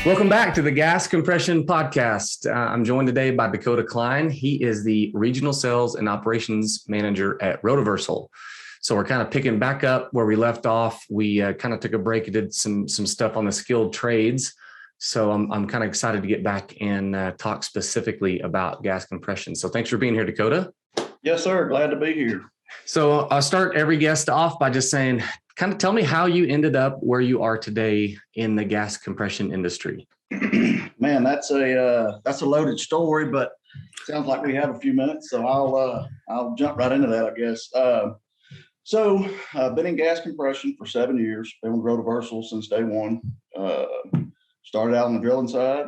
Welcome back to the Gas Compression Podcast. I'm joined today by Dakotah Klein. He is the Regional Sales and Operations Manager at Roto-Versal. So we're kind of picking back up where we left off. We kind of took a break and did some stuff on the skilled trades. So I'm kind of excited to get back and talk specifically about gas compression. So thanks for being here, Dakotah. Yes, sir. Glad to be here. So I'll start every guest off by just saying, kind of tell me how you ended up where you are today in the gas compression industry. Man, that's a loaded story, but sounds like we have a few minutes, so I'll jump right into that, I guess. So I've been in gas compression for 7 years. Been with Roto-Versal since day one. Started out on the drilling side.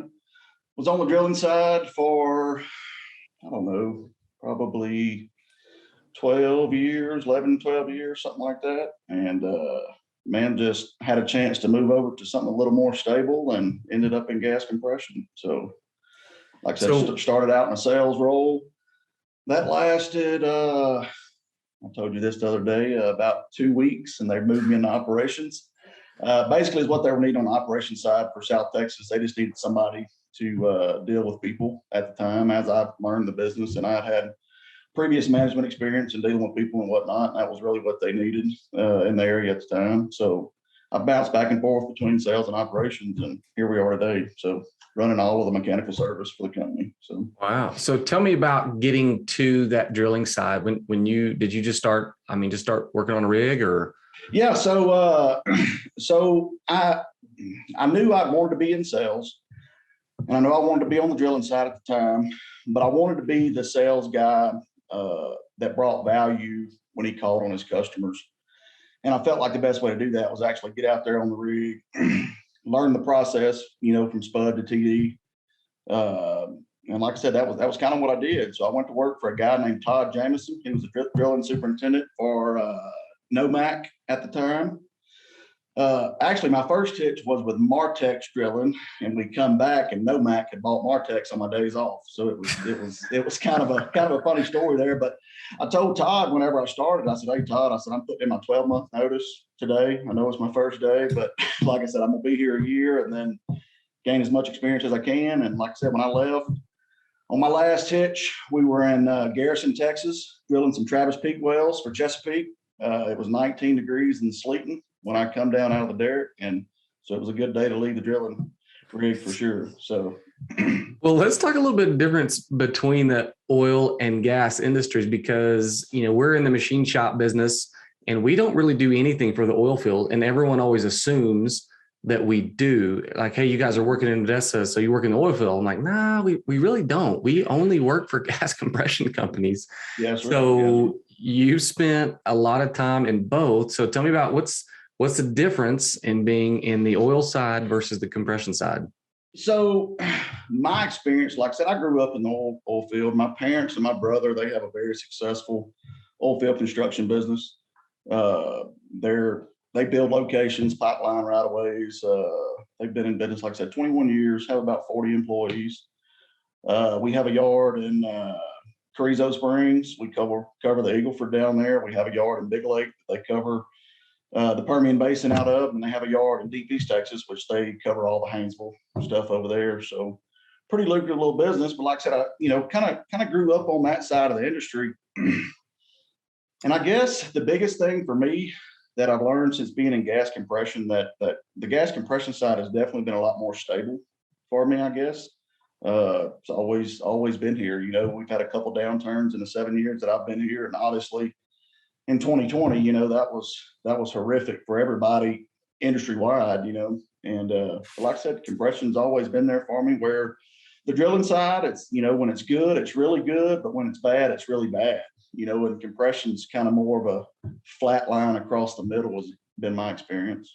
Was on the drilling side for, I don't know, probably 12 years, 11, 12 years, something like that. And man, just had a chance to move over to something a little more stable and ended up in gas compression. So like I said, started out in a sales role. That lasted, I told you this the other day, about 2 weeks, and they moved me into operations. Basically is what they were needing on the operations side for South Texas. They just needed somebody to deal with people at the time, as I've learned the business, and I had previous management experience and dealing with people and whatnot. And that was really what they needed in the area at the time. So I bounced back and forth between sales and operations, and here we are today. So running all of the mechanical service for the company. So wow. So tell me about getting to that drilling side. When you did you just start working on a rig or? Yeah. So I knew I wanted to be in sales, and I knew I wanted to be on the drilling side at the time, but I wanted to be the sales guy that brought value when he called on his customers. And I felt like the best way to do that was actually get out there on the rig, learn the process, from spud to TD. And like I said, that was kind of what I did. So I went to work for a guy named Todd Jamison. He was the drilling superintendent for NOMAC at the time. Actually, my first hitch was with Martex Drilling, and we come back and NOMAC had bought Martex on my days off. So it was kind of a funny story there. But I told Todd whenever I started, I said, "Hey Todd," I said, "I'm putting in my 12-month notice today. I know it's my first day, but like I said, I'm gonna be here a year and then gain as much experience as I can." And like I said, when I left on my last hitch, we were in Garrison, Texas, drilling some Travis Peak wells for Chesapeake. It was 19 degrees and sleeting when I come down out of the derrick. And so it was a good day to leave the drilling rig for sure. So, well, let's talk a little bit of difference between the oil and gas industries, because, we're in the machine shop business and we don't really do anything for the oil field. And everyone always assumes that we do. Like, hey, you guys are working in Odessa, so you work in the oil field. I'm like, nah, we really don't. We only work for gas compression companies. Yes. So you spent a lot of time in both. So tell me about what's the difference in being in the oil side versus the compression side? So my experience, like I said, I grew up in the oil field. My parents and my brother, they have a very successful oil field construction business. They build locations, pipeline right of ways. They've been in business, like I said, 21 years, have about 40 employees. We have a yard in Carrizo Springs. We cover the Eagleford down there. We have a yard in Big Lake that they cover the Permian Basin out of, and they have a yard in Deep East Texas, which they cover all the Haynesville stuff over there. So pretty lucrative little business. But like I said, I kind of grew up on that side of the industry. And I guess the biggest thing for me that I've learned since being in gas compression, that the gas compression side has definitely been a lot more stable for me, I guess. It's always been here. We've had a couple downturns in the 7 years that I've been here, and obviously in 2020, that was horrific for everybody industry wide, and like I said, compression's always been there for me. Where the drilling side, it's, when it's good, it's really good, but when it's bad, it's really bad, and compression's kind of more of a flat line across the middle has been my experience.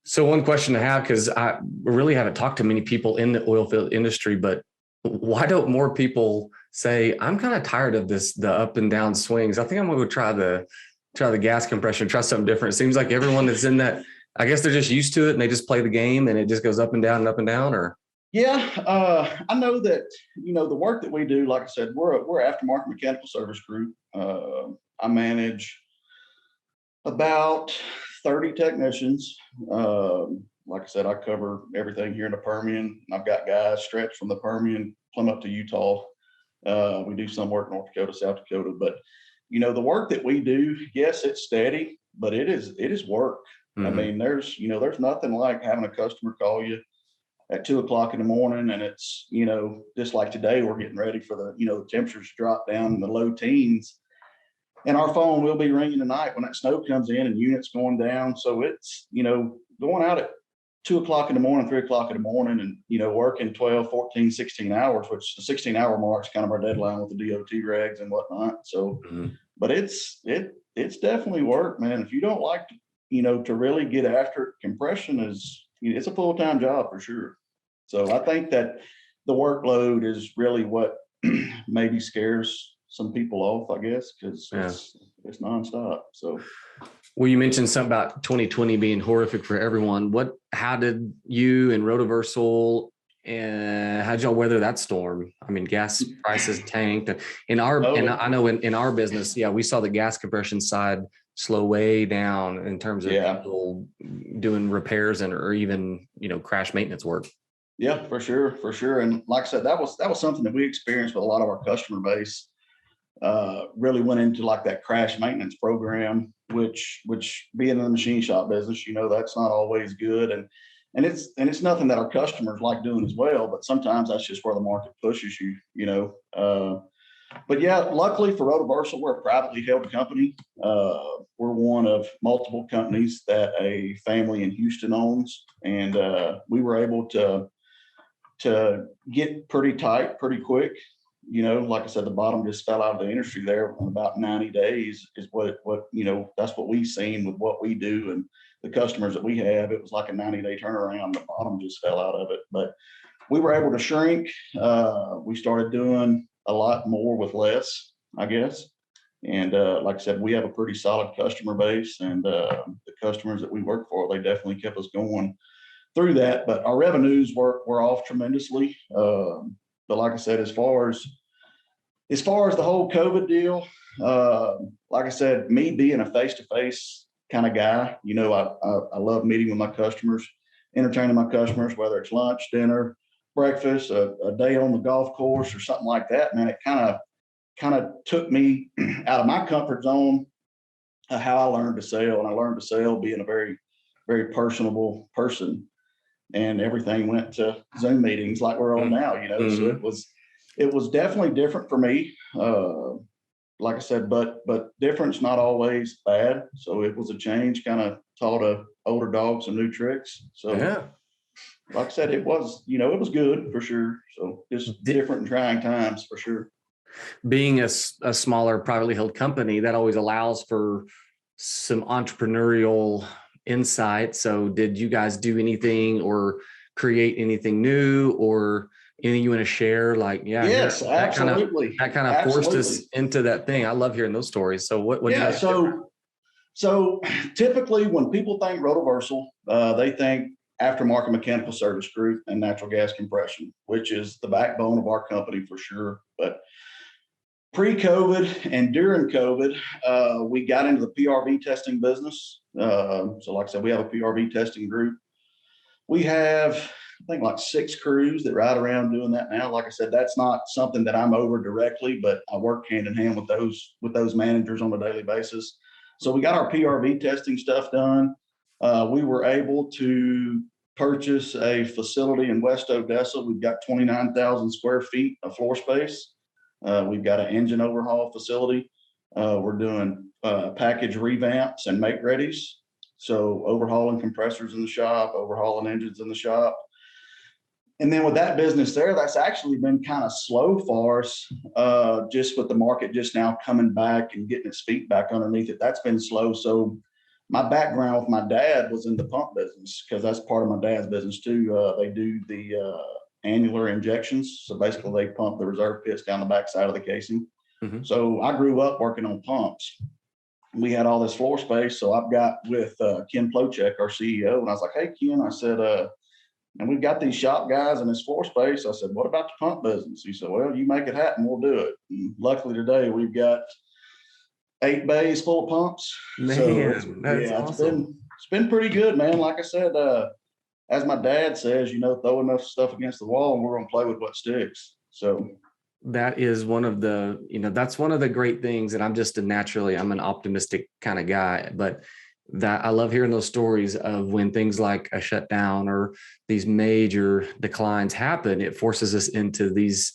So one question to have, because I really haven't talked to many people in the oil field industry, but why don't more people say, I'm kind of tired of the up and down swings. I think I'm going to go try the gas compression, try something different. It seems like everyone that's in that, I guess they're just used to it and they just play the game and it just goes up and down and up and down. Or yeah, I know that, the work that we do, like I said, we're an aftermarket mechanical service group. I manage About 30 technicians. Like I said, I cover everything here in the Permian. I've got guys stretched from the Permian, plumb up to Utah. We do some work in North Dakota, South Dakota, but the work that we do, yes, it's steady, but it is work. I mean, there's nothing like having a customer call you at 2 o'clock in the morning, and it's, just like today, we're getting ready for the temperatures drop down in the low teens, and our phone will be ringing tonight when that snow comes in and units going down. So it's, going out at 2 o'clock in the morning, 3 o'clock in the morning, and, working 12, 14, 16 hours, which the 16-hour mark is kind of our deadline with the DOT regs and whatnot. So, but it's definitely work, man. If you don't like, to really get after it, compression it's a full-time job for sure. So I think that the workload is really what maybe scares some people off, I guess, because it's nonstop. So. Well, you mentioned something about 2020 being horrific for everyone. How did you and Roto-Versal, and how'd y'all weather that storm? I mean, gas prices tanked. And I know in our business, we saw the gas compression side slow way down in terms of people doing repairs or even, crash maintenance work. Yeah, for sure. And like I said, that was something that we experienced with a lot of our customer base. Really went into like that crash maintenance program, which being in the machine shop business, that's not always good. And it's nothing that our customers like doing as well, but sometimes that's just where the market pushes you. But yeah, luckily for Roto-Versal, we're a privately held company. We're one of multiple companies that a family in Houston owns. And we were able to get pretty tight pretty quick. Like I said, the bottom just fell out of the industry there in about 90 days is what that's what we've seen with what we do and the customers that we have. It was like a 90-day turnaround. The bottom just fell out of it, but we were able to shrink. We started doing a lot more with less, I guess. And like I said, we have a pretty solid customer base, and the customers that we work for, they definitely kept us going through that. But our revenues were off tremendously. But like I said, as far as the whole COVID deal, like I said, me being a face-to-face kind of guy, I love meeting with my customers, entertaining my customers, whether it's lunch, dinner, breakfast, a day on the golf course or something like that, man. It kind of took me out of my comfort zone of how I learned to sell. And I learned to sell being a very, very personable person. And everything went to Zoom meetings like we're on now, So it was definitely different for me. Like I said, but difference not always bad. So it was a change, kind of taught a older dog some new tricks. So like I said, it was good for sure. So just different and trying times for sure. Being a smaller privately held company, that always allows for some entrepreneurial insight. So did you guys do anything or create anything new or anything you want to share? Like, yes, absolutely. That kind of forced us into that thing. I love hearing those stories. So what? So typically when people think Roto-Versal, they think aftermarket mechanical service group and natural gas compression, which is the backbone of our company for sure. But pre-COVID and during COVID, we got into the PRV testing business. So like I said, we have a PRV testing group. We have, I think, like 6 crews that ride around doing that now. Like I said, that's not something that I'm over directly, but I work hand in hand with those managers on a daily basis. So we got our PRV testing stuff done. We were able to purchase a facility in West Odessa. We've got 29,000 square feet of floor space. We've got an engine overhaul facility. We're doing package revamps and make readies. So overhauling compressors in the shop, overhauling engines in the shop. And then with that business there, that's actually been kind of slow for us, just with the market just now coming back and getting its feet back underneath it. That's been slow. So my background with my dad was in the pump business because that's part of my dad's business too. They do the annular injections. So basically they pump the reserve pits down the backside of the casing. Mm-hmm. So I grew up working on pumps. We had all this floor space. So I've got with Ken Plochek, our CEO, and I was like, hey, Ken, I said, and we've got these shop guys in this floor space. I said, what about the pump business? He said, well, you make it happen, we'll do it. And luckily today we've got 8 bays full of pumps. Man, that's awesome. It's been pretty good, man. Like I said, as my dad says, throw enough stuff against the wall and we're going to play with what sticks. So that is one of the, that's one of the great things. And I'm an optimistic kind of guy, but that I love hearing those stories of when things like a shutdown or these major declines happen. It forces us into these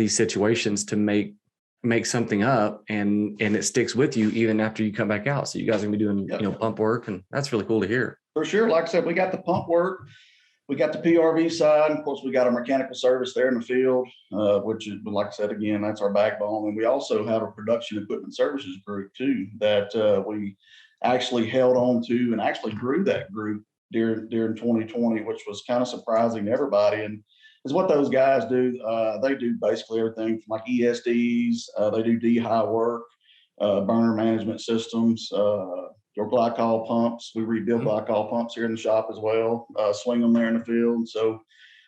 situations to make something up, and it sticks with you even after you come back out. So you guys are gonna be doing, pump work, and that's really cool to hear. For sure. Like I said, we got the pump work, we got the PRV side. Of course, we got our mechanical service there in the field, which is, like I said, again, that's our backbone. And we also have a production equipment services group too, that we actually held on to and actually grew that group during 2020, which was kind of surprising to everybody. And is what those guys do. They do basically everything from like ESDs, they do D-high work, burner management systems, your glycol pumps. We rebuild glycol pumps here in the shop as well, swing them there in the field. So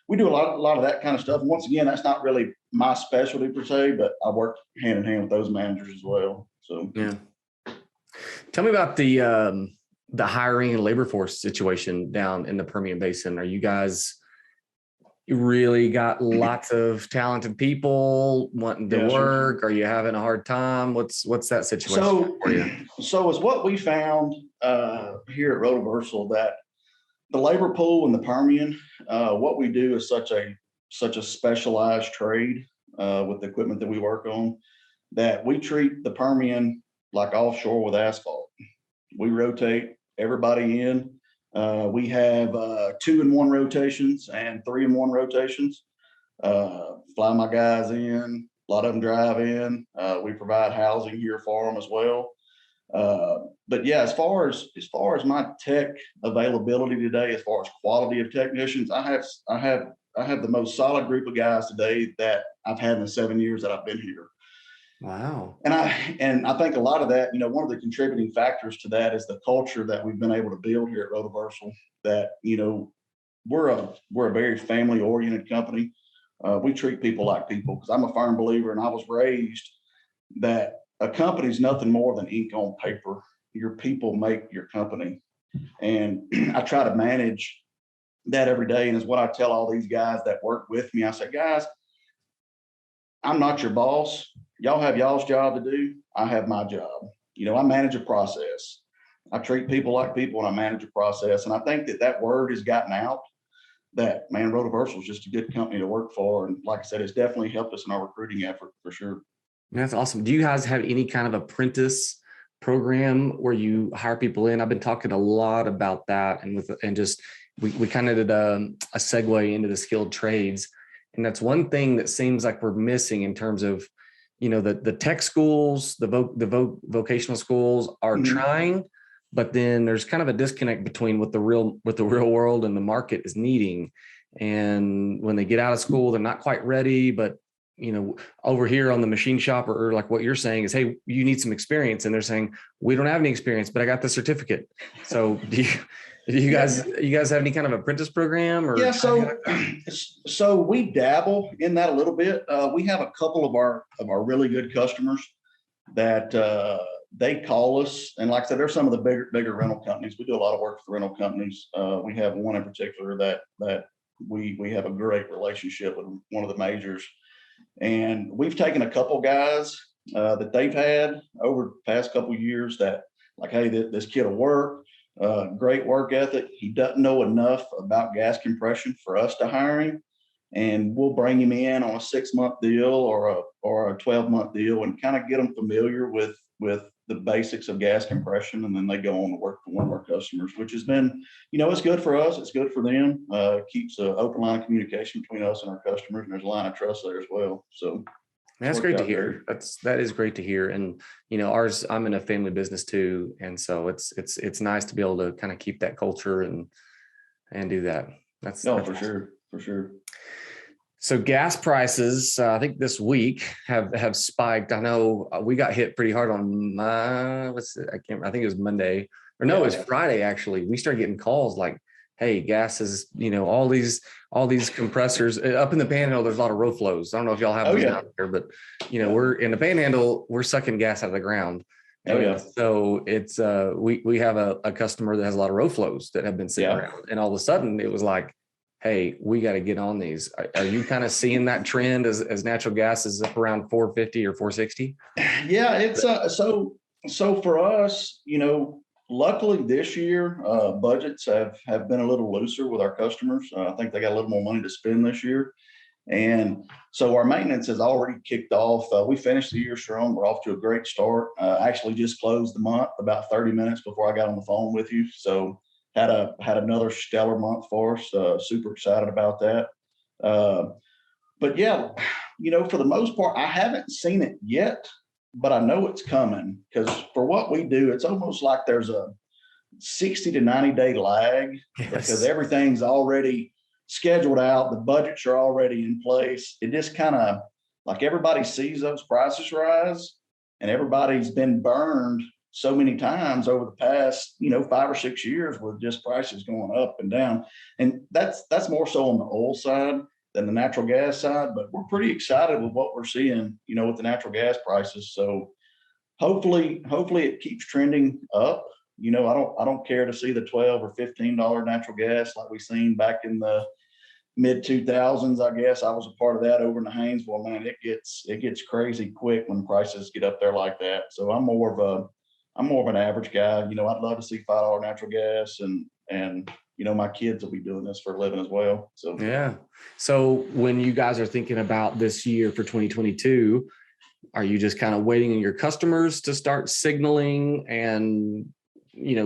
we do a lot of that kind of stuff. And once again, that's not really my specialty per se, but I work hand in hand with those managers as well. So yeah. Tell me about the hiring and labor force situation down in the Permian Basin. Are you guys really got lots of talented people wanting to work? Sure. Are you having a hard time? What's that situation for you? So is what we found here at Roto-Versal, that the labor pool in the Permian, what we do is such a specialized trade with the equipment that we work on, that we treat the Permian like offshore with asphalt. We rotate everybody in. We have 2-in-1 rotations and 3-in-1 rotations. Fly my guys in, a lot of them drive in. We provide housing here for them as well. But yeah, as far as my tech availability today, as far as quality of technicians, I have the most solid group of guys today that I've had in the 7 years that I've been here. Wow. And I think a lot of that, one of the contributing factors to that is the culture that we've been able to build here at Roto-Versal, that, we're a very family oriented company. We treat people like people, because I'm a firm believer, and I was raised that a company is nothing more than ink on paper. Your people make your company. And I try to manage that every day. And it's what I tell all these guys that work with me. I say, guys, I'm not your boss. Y'all have y'all's job to do. I have my job. I manage a process. I treat people like people, and I manage a process. And I think that word has gotten out, that, man, Roto-Versal is just a good company to work for. And like I said, it's definitely helped us in our recruiting effort for sure. That's awesome. Do you guys have any kind of apprentice program where you hire people in? I've been talking a lot about that, and just we kind of did a segue into the skilled trades. And that's one thing that seems like we're missing in terms of, the tech schools, the vocational schools are trying, but then there's kind of a disconnect between what the real world and the market is needing. And when they get out of school, they're not quite ready. But, over here on the machine shop, or like what you're saying is, hey, you need some experience. And they're saying, we don't have any experience, but I got the certificate. So do you guys have any kind of apprentice program? Or yeah, so we dabble in that a little bit. We have a couple of our really good customers that they call us, and like I said, there's some of the bigger rental companies. We do a lot of work for rental companies. We have one in particular that we have a great relationship with, one of the majors, and we've taken a couple guys that they've had over the past couple of years that, like, hey, this kid will work. Great work ethic. He doesn't know enough about gas compression for us to hire him, and we'll bring him in on a 6-month deal or a 12-month deal, and kind of get them familiar with the basics of gas compression, and then they go on to work for one of our customers, which has been, it's good for us, it's good for them. Keeps an open line of communication between us and our customers, and there's a line of trust there as well. So that's great to hear. That is great to hear. And, I'm in a family business too. And so it's nice to be able to kind of keep that culture and do that. That's for awesome. sure. So gas prices, I think this week have spiked. I know we got hit pretty hard on I think it was Monday, or no, it was Friday. Actually, we started getting calls like, hey, gas is, all these compressors up in the Panhandle. There's a lot of row flows. I don't know if y'all have these out there, but we're in the Panhandle. We're sucking gas out of the ground, Oh, yeah. So it's we have a customer that has a lot of row flows that have been sitting around, and all of a sudden it was like, hey, we got to get on these. Are you kind of seeing that trend as natural gas is up around 450 or 460? Yeah, it's so for us, luckily this year, budgets have been a little looser with our customers. I think they got a little more money to spend this year. And so our maintenance has already kicked off. We finished the year strong. We're off to a great start. Actually just closed the month about 30 minutes before I got on the phone with you. So had another stellar month for us. Super excited about that. But yeah, for the most part, I haven't seen it yet, but I know it's coming, because for what we do, it's almost like there's a 60 to 90 day lag. Yes. Because everything's already scheduled out. The budgets are already in place. It just kind of like everybody sees those prices rise, and everybody's been burned so many times over the past, 5 or 6 years with just prices going up and down. And that's more so on the oil side than the natural gas side, but we're pretty excited with what we're seeing, with the natural gas prices. So hopefully it keeps trending up. I don't care to see the $12 or $15 natural gas like we seen back in the mid 2000s. I guess I was a part of that over in the Haynesville. Man, it gets crazy quick when prices get up there like that. So I'm more of an average guy. I'd love to see $5 natural gas, and my kids will be doing this for a living as well. So yeah. So when you guys are thinking about this year for 2022, are you just kind of waiting on your customers to start signaling and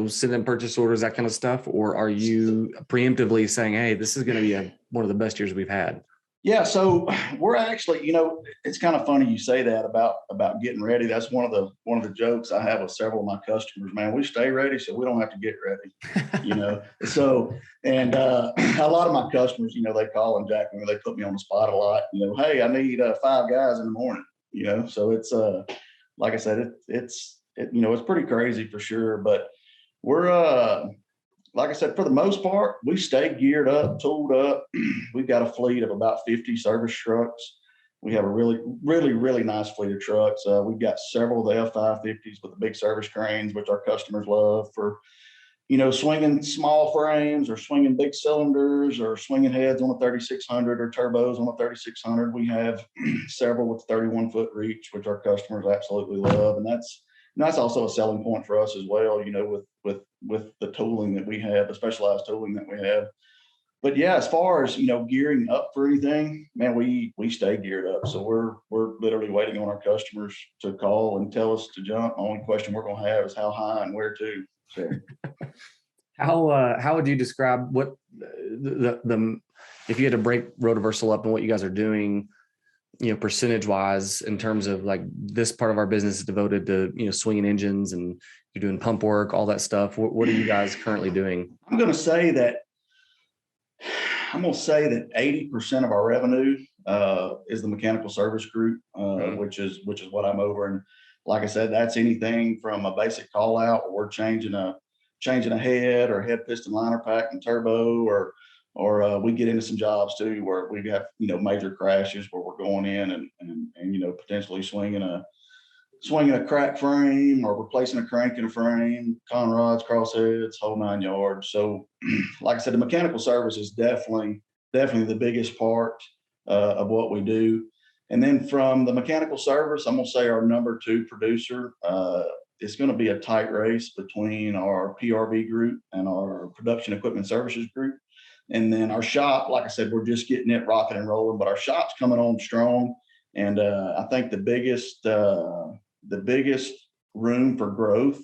sending purchase orders, that kind of stuff? Or are you preemptively saying, hey, this is going to be one of the best years we've had? Yeah, so we're actually, it's kind of funny you say that about getting ready. That's one of the jokes I have with several of my customers. Man, we stay ready so we don't have to get ready. So, and a lot of my customers, they call and jack me, they put me on the spot a lot. Hey, I need 5 guys in the morning. So it's like I said, it's pretty crazy for sure. But we're like I said, for the most part, we stay geared up, tooled up. We've got a fleet of about 50 service trucks. We have a really, really, really nice fleet of trucks. We've got several of the F550s with the big service cranes, which our customers love for, swinging small frames or swinging big cylinders or swinging heads on a 3600 or turbos on a 3600. We have several with 31-foot reach, which our customers absolutely love. And that's also a selling point for us as well, with the tooling that we have, the specialized tooling that we have. But yeah, as far as, gearing up for anything, man, we stay geared up. So we're literally waiting on our customers to call and tell us to jump. The only question we're going to have is how high and where to. So how would you describe what the if you had to break Roto-Versal up and what you guys are doing, percentage wise, in terms of like this part of our business is devoted to, swinging engines, and you're doing pump work, all that stuff. What are you guys currently doing? I'm going to say that 80% of our revenue is the mechanical service group, which is what I'm over. And like I said, that's anything from a basic call out, or we're changing a head or head piston liner pack and turbo, or we get into some jobs too where we have major crashes where we're going in and potentially swinging a crack frame or replacing a crank in a frame, con rods, crossheads, whole 9 yards. So like I said, the mechanical service is definitely the biggest part of what we do. And then from the mechanical service, I'm going to say our number 2 producer, it's going to be a tight race between our PRV group and our production equipment services group. And then our shop, like I said, we're just getting it rocking and rolling, but our shop's coming on strong. And I think the biggest room for growth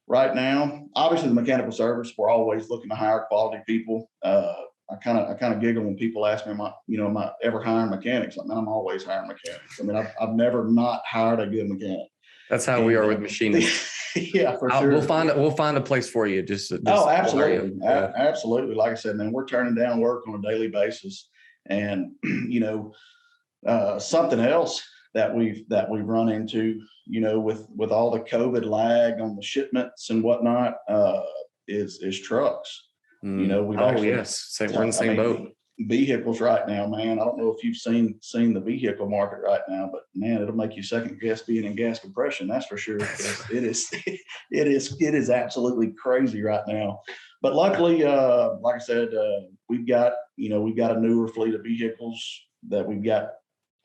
right now, obviously the mechanical service, we're always looking to hire quality people. I kind of giggle when people ask me, am I ever hiring mechanics? Like, man, I'm always hiring mechanics. I mean, I've never not hired a good mechanic. That's how we are with machinists. Yeah, for sure. We'll find a place for you. Absolutely. Yeah. Absolutely. Like I said, man, we're turning down work on a daily basis. And, something else that we've run into, with all the COVID lag on the shipments and whatnot, is trucks. We're in the same boat. vehicles right now, man. I don't know if you've seen the vehicle market right now, but man, it'll make you second guess being in gas compression. That's for sure. It is, it is absolutely crazy right now. But luckily, like I said, we've got a newer fleet of vehicles that we've got.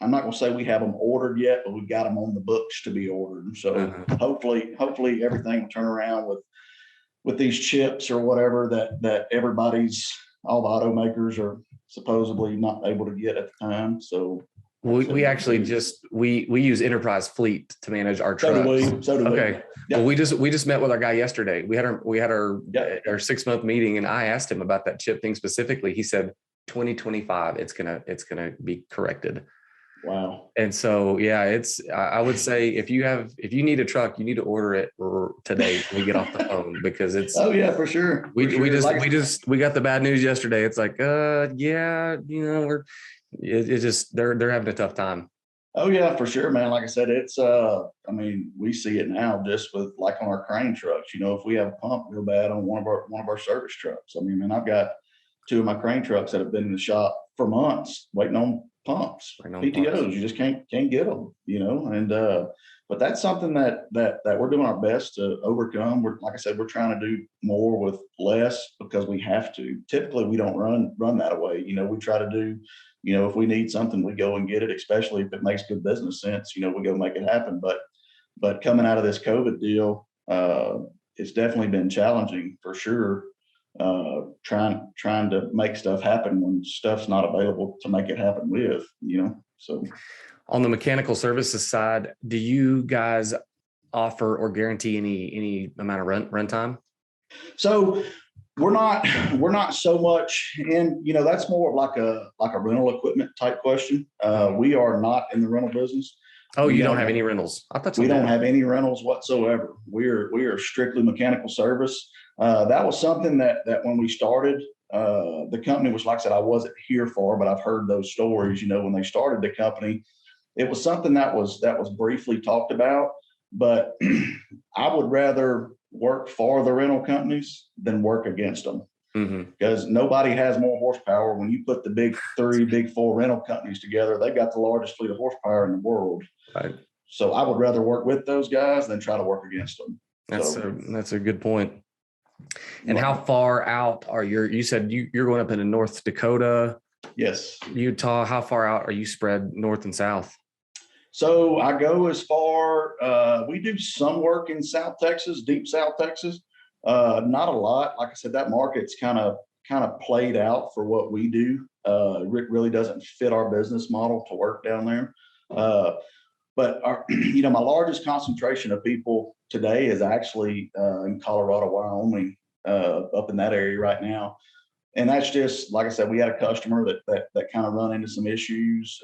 I'm not going to say we have them ordered yet, but we've got them on the books to be ordered. And so hopefully everything will turn around with these chips or whatever that all the automakers are supposedly not able to get at the time. So we actually we use Enterprise Fleet to manage our trucks. So do we. Okay. Yep. Well, we just met with our guy yesterday. We had our 6 month meeting, and I asked him about that chip thing specifically. He said 2025 it's gonna be corrected. Wow. And so, yeah, I would say if you need a truck, you need to order it today when we get off the phone, because it's, oh yeah, for sure. We got the bad news yesterday. It's like, yeah, they're having a tough time. Oh yeah, for sure, man. Like I said, it's, I mean, we see it now just with like on our crane trucks, if we have a pump real bad on one of our service trucks. I mean, I've got 2 of my crane trucks that have been in the shop for months waiting on pumps, PTOs. You just can't get them, and but that's something that we're doing our best to overcome. Like I said, we're trying to do more with less because we have to. Typically we don't run that away. We try to do, if we need something, we go and get it, especially if it makes good business sense, we go make it happen. But coming out of this COVID deal, it's definitely been challenging for sure. Trying to make stuff happen when stuff's not available to make it happen with, so. On the mechanical services side, do you guys offer or guarantee any amount of run time? So we're not so much in, that's more of like a rental equipment type question. We are not in the rental business. Oh, you don't have any rentals? I thought we don't have any rentals whatsoever. We are strictly mechanical service. That was something that when we started, the company was, like I said, I wasn't here for, but I've heard those stories. When they started the company, it was something that was briefly talked about. But I would rather work for the rental companies than work against them, because nobody has more horsepower. When you put the big 3, big 4 rental companies together, they've got the largest fleet of horsepower in the world. Right. So I would rather work with those guys than try to work against them. That's a good point. And how far out are you said you're going up into North Dakota? Yes. Utah. How far out are you spread north and south? So I go as far, we do some work in South Texas, deep South Texas. Not a lot. Like I said, that market's kind of played out for what we do. It really doesn't fit our business model to work down there. But my largest concentration of people today is actually in Colorado, Wyoming, up in that area right now. And that's just, like I said, we had a customer that kind of run into some issues,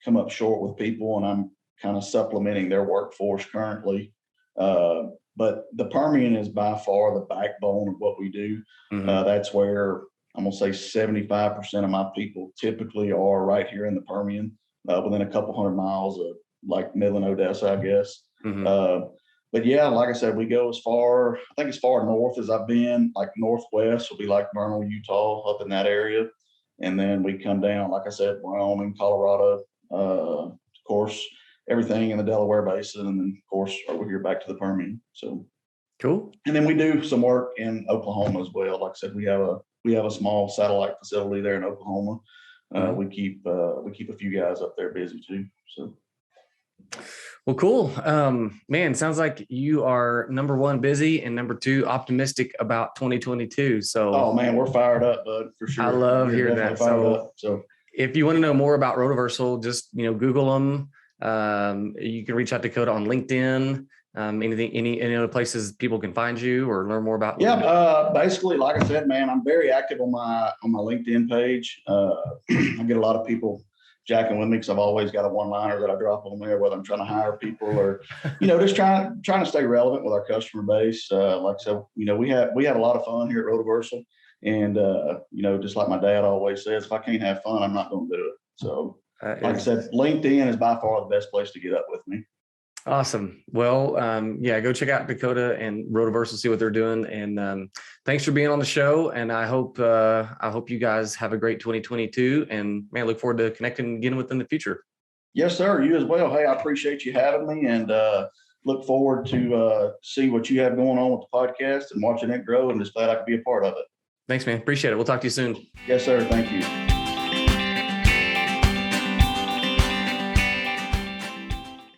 come up short with people, and I'm kind of supplementing their workforce currently. But the Permian is by far the backbone of what we do. That's where I'm going to say 75% of my people typically are right here in the Permian, within a couple hundred miles of like Midland, Odessa, I guess. But yeah, like I said, we go as far north as I've been. Like northwest will be like Vernal, Utah, up in that area. And then we come down, like I said, Wyoming, Colorado, of course, everything in the Delaware Basin, and then of course over here back to the Permian. So cool. And then we do some work in Oklahoma as well. Like I said, we have a small satellite facility there in Oklahoma. We keep a few guys up there busy too. So. Well, cool. Man, sounds like you are number 1, busy, and number 2, optimistic about 2022. So, oh man, we're fired up, bud, for sure. I love hearing that. So if you want to know more about Roto-Versal, just, Google them. You can reach out to Dakotah on LinkedIn. Any other places people can find you or learn more about? Yeah, basically, like I said, man, I'm very active on my LinkedIn page. I get a lot of people jacking with me because I've always got a one-liner that I drop on there, whether I'm trying to hire people or, just trying to stay relevant with our customer base. Like I said, we have a lot of fun here at Roto-Versal, and just like my dad always says, if I can't have fun, I'm not going to do it. So, like I said, LinkedIn is by far the best place to get up with me. Awesome. Well, yeah, go check out Dakotah and Roto-Versal, see what they're doing. And thanks for being on the show. And I hope you guys have a great 2022. And man, look forward to connecting again within the future. Yes, sir. You as well. Hey, I appreciate you having me, and look forward to see what you have going on with the podcast and watching it grow. And just glad I could be a part of it. Thanks, man. Appreciate it. We'll talk to you soon. Yes, sir. Thank you.